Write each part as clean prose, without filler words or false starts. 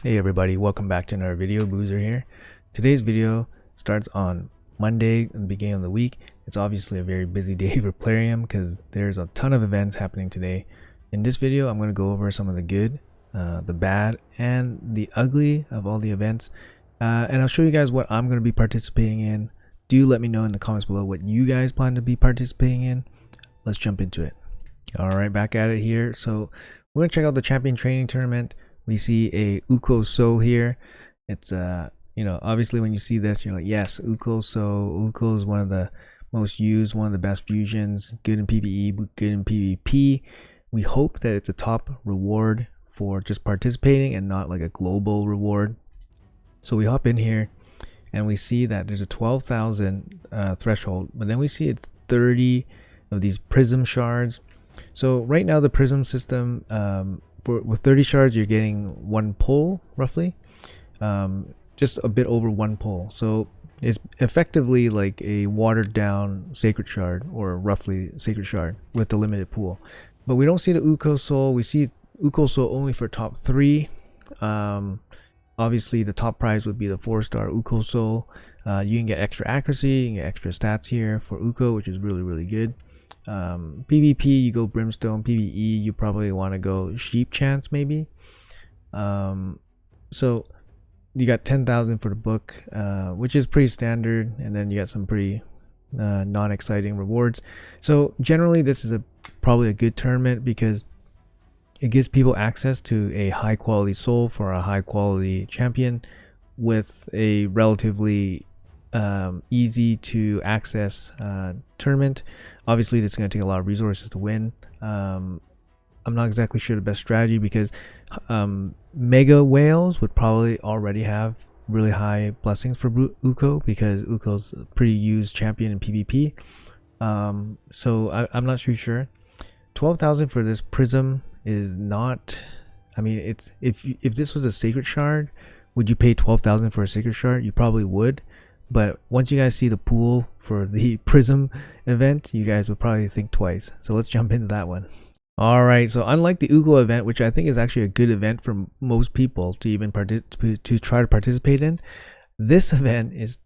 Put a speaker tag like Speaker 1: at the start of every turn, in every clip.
Speaker 1: Hey everybody, welcome back to another video. Boozer here. Today's video starts on Monday, in the beginning of the week. It's obviously a very busy day for Plarium because there's a ton of events happening today. In this video, I'm going to go over some of the good, the bad, and the ugly of all the events. And I'll show you guys what I'm going to be participating in. Do let me know in the comments below what you guys plan to be participating in. Let's jump into it. Alright, back at it here. So we're going to check out the champion training tournament. We see a Uko So here. It's obviously when you see this, you're like, yes, Uko So. Uko is one of the most used, one of the best fusions, good in PvE, good in PvP. We hope that it's a top reward for just participating and not like a global reward. So we hop in here and we see that there's a 12,000 threshold, but then we see it's 30 of these prism shards. So right now the prism system, with 30 shards you're getting one pull roughly, just a bit over one pull. So it's effectively like a watered down sacred shard, or roughly sacred shard with the limited pool. But we don't see the Uko Soul. We see Uko Soul only for top 3. Obviously the top prize would be the 4-star Uko Soul. You can get extra accuracy, you can get extra stats here for Uko, which is really good. PvP you go Brimstone. PvE you probably want to go Sheep Chance maybe. So you got 10,000 for the book, which is pretty standard, and then you got some pretty non-exciting rewards. So generally this is probably a good tournament because it gives people access to a high quality soul for a high quality champion with a relatively easy to access tournament. Obviously this is going to take a lot of resources to win. I'm not exactly sure the best strategy because mega whales would probably already have really high blessings for Uko because Uko's a pretty used champion in PvP. So I'm not too sure. 12,000 for this prism is not, I mean, it's if this was a sacred shard, would you pay 12,000 for a sacred shard? You probably would. But once you guys see the pool for the Prism event, you guys would probably think twice. So let's jump into that one. Alright, so unlike the Uko event, which I think is actually a good event for most people to even try to participate in, this event is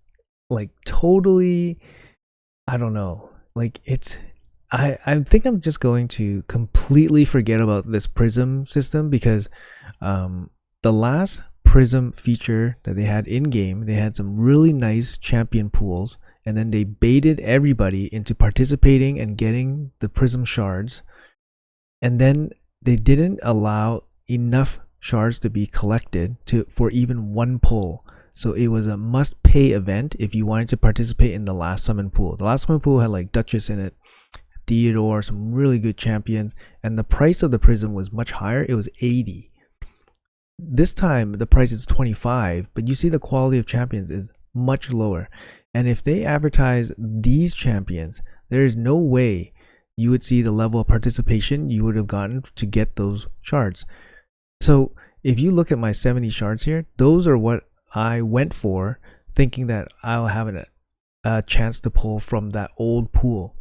Speaker 1: like totally, I don't know, like I think I'm just going to completely forget about this Prism system because the last Prism feature that they had in game, they had some really nice champion pools, and then they baited everybody into participating and getting the Prism shards, and then they didn't allow enough shards to be collected for even one pull. So it was a must pay event if you wanted to participate in the last summon pool. The last summon pool had like Duchess in it, Theodore, some really good champions, and the price of the Prism was much higher. It was 80. This time the price is 25, but you see the quality of champions is much lower. And if they advertise these champions, there is no way you would see the level of participation you would have gotten to get those shards. So if you look at my 70 shards here, those are what I went for, thinking that I'll have a chance to pull from that old pool.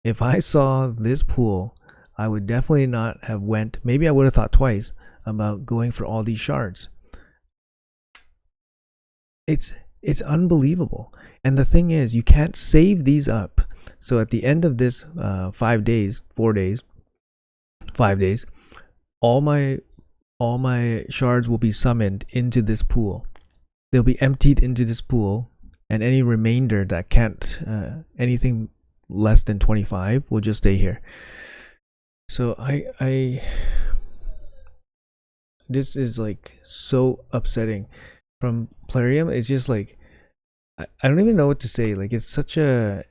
Speaker 1: If I saw this pool, I would definitely not have went. Maybe I would have thought twice about going for all these shards. It's unbelievable. And the thing is, you can't save these up. So at the end of this 5 days, all my shards will be summoned into this pool. They'll be emptied into this pool, and any remainder that can't anything less than 25 will just stay here. So this is like so upsetting from Plarium. It's just like I don't even know what to say. Like it's such a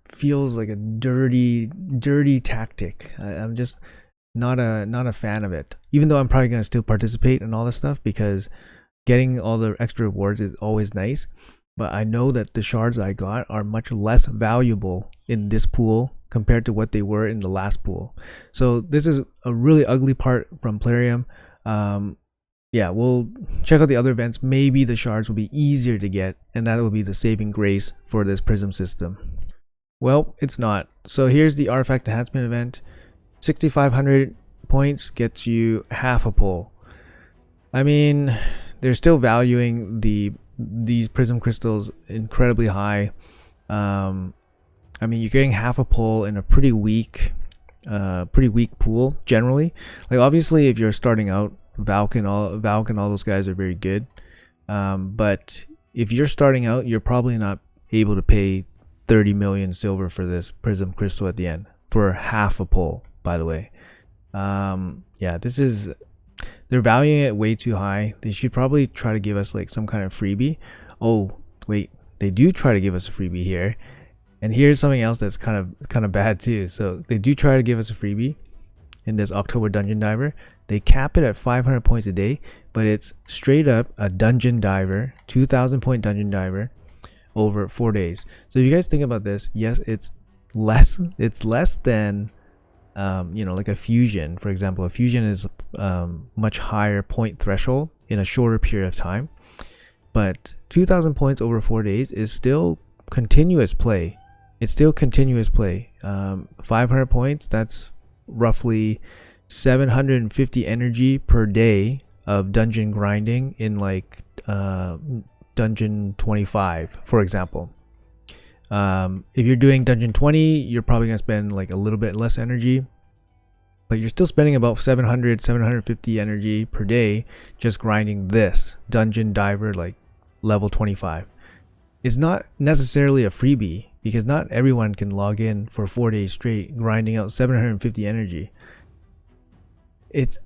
Speaker 1: feels like a dirty tactic. I'm just not a fan of it, even though I'm probably gonna still participate in all this stuff because getting all the extra rewards is always nice. But I know that the shards I got are much less valuable in this pool compared to what they were in the last pool. So this is a really ugly part from Plarium. Yeah, we'll check out the other events. Maybe the shards will be easier to get, and that will be the saving grace for this Prism system. Well, it's not. So here's the artifact enhancement event. 6,500 points gets you half a pull. I mean, they're still valuing these prism crystals incredibly high. I mean, you're getting half a pull in a pretty weak pool generally. Like obviously, if you're starting out, Valk and all those guys are very good. But if you're starting out, you're probably not able to pay 30 million silver for this prism crystal at the end for half a pull. By the way, yeah, they're valuing it way too high. They should probably try to give us like some kind of freebie. Oh wait, they do try to give us a freebie here. And here's something else that's kind of bad too. So they do try to give us a freebie in this Oktober dungeon diver. They cap it at 500 points a day, but it's straight up a dungeon diver, 2,000 point dungeon diver over 4 days. So if you guys think about this, yes, it's less than like a fusion. For example, a fusion is much higher point threshold in a shorter period of time, but 2,000 points over 4 days is still continuous play. It's still continuous play. 500 points, that's roughly 750 energy per day of dungeon grinding in like dungeon 25, for example. If you're doing dungeon 20, you're probably gonna spend like a little bit less energy, but you're still spending about 750 energy per day just grinding this dungeon diver like level 25. It's not necessarily a freebie because not everyone can log in for 4 days straight grinding out 750 energy. It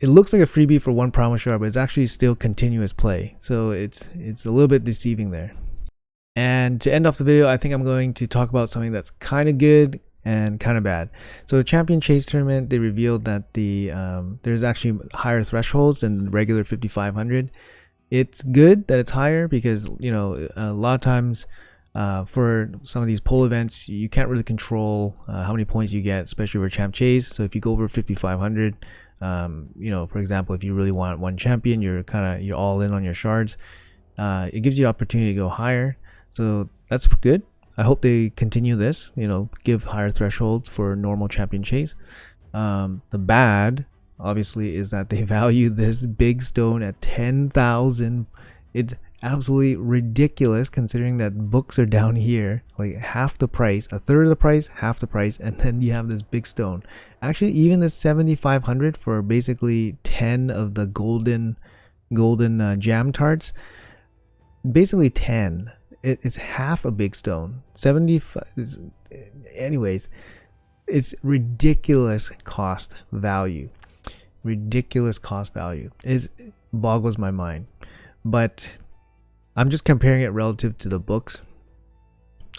Speaker 1: looks like a freebie for one promo shard, but it's actually still continuous play. So it's a little bit deceiving there. And to end off the video, I think I'm going to talk about something that's kind of good and kind of bad. So the Champion Chase tournament, they revealed that there's actually higher thresholds than the regular 5,500. It's good that it's higher because a lot of times for some of these pull events you can't really control how many points you get, especially for champ chase. So if you go over 5,500, for example, if you really want one champion, you're all in on your shards. It gives you the opportunity to go higher, so that's good. I hope they continue this, give higher thresholds for normal champion chase. The bad obviously is that they value this big stone at 10,000. It's absolutely ridiculous considering that books are down here, like half the price, a third of the price, half the price, and then you have this big stone. Actually, even the 7,500 for basically 10 of the golden jam tarts, basically 10. It's half a big stone. 75. Anyways, it's ridiculous cost value. Ridiculous cost value. It boggles my mind. But I'm just comparing it relative to the books.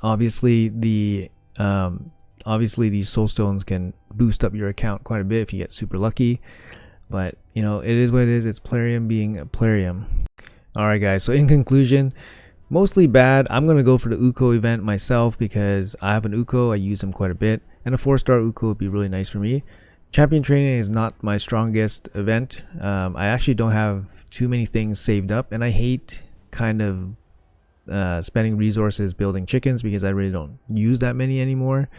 Speaker 1: Obviously, these soul stones can boost up your account quite a bit if you get super lucky. But it is what it is. It's Plarium being a Plarium. Alright guys, so in conclusion, mostly bad. I'm going to go for the Uko event myself because I have an Uko, I use them quite a bit, and a 4-star Uko would be really nice for me. Champion training is not my strongest event. I actually don't have too many things saved up, and I hate kind of spending resources building chickens because I really don't use that many anymore.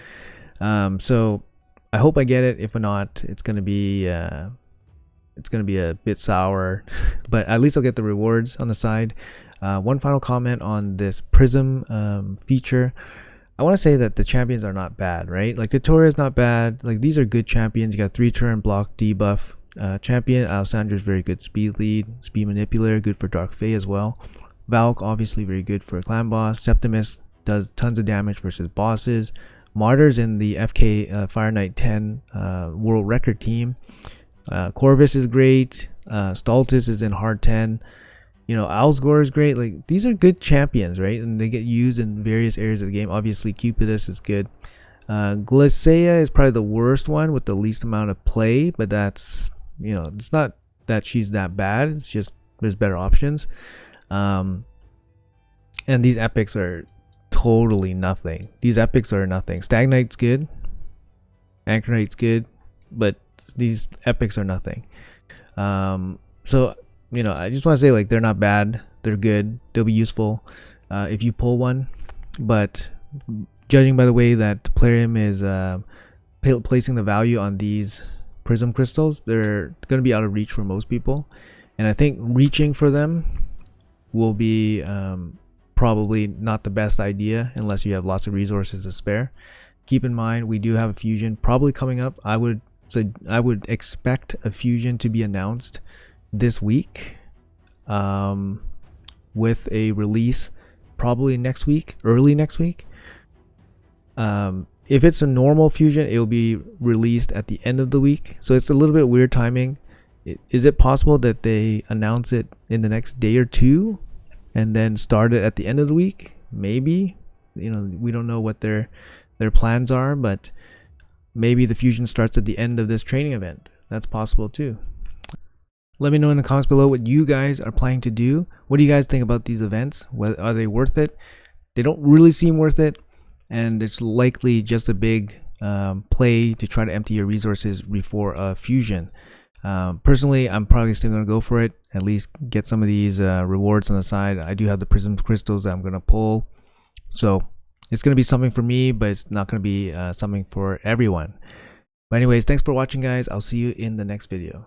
Speaker 1: So I hope I get it. If not, it's going to be a bit sour, but at least I'll get the rewards on the side. One final comment on this Prism feature. I want to say that the champions are not bad, right? Like Tutoria is not bad. Like these are good champions. You got 3-turn block debuff champion. Alessandra is very good speed lead, speed manipulator, good for Dark Fae as well. Valk obviously very good for a clan boss. Septimus does tons of damage versus bosses. Martyr's in the FK Fire Knight 10 world record team. Corvus is great. Stultus is in hard 10. Alsgore is great. Like these are good champions, right? And they get used in various areas of the game. Obviously Cupidus is good. Glycea is probably the worst one with the least amount of play, but that's it's not that she's that bad, it's just there's better options. And these epics are totally nothing. These epics are nothing. Stag Knight's good, Anchor Knight's good, but these epics are nothing. So I just want to say, like, they're not bad, they're good, they'll be useful if you pull one, but judging by the way that Plarium is placing the value on these prism crystals, they're going to be out of reach for most people. and I think reaching for them will be probably not the best idea unless you have lots of resources to spare. Keep in mind, we do have a fusion probably coming up. I would expect a fusion to be announced this week, with a release probably next week, early next week. If it's a normal fusion, it will be released at the end of the week, so it's a little bit weird timing. Is it possible that they announce it in the next day or two and then start it at the end of the week? Maybe. We don't know what their plans are, but maybe the fusion starts at the end of this training event. That's possible too. Let me know in the comments below what you guys are planning to do. What do you guys think about these events? Are they worth it? They don't really seem worth it, and it's likely just a big play to try to empty your resources before a fusion. Personally, I'm probably still going to go for it, at least get some of these rewards on the side. I do have the Prism crystals that I'm going to pull, so it's going to be something for me, but it's not going to be something for everyone. But anyways, thanks for watching, guys. I'll see you in the next video.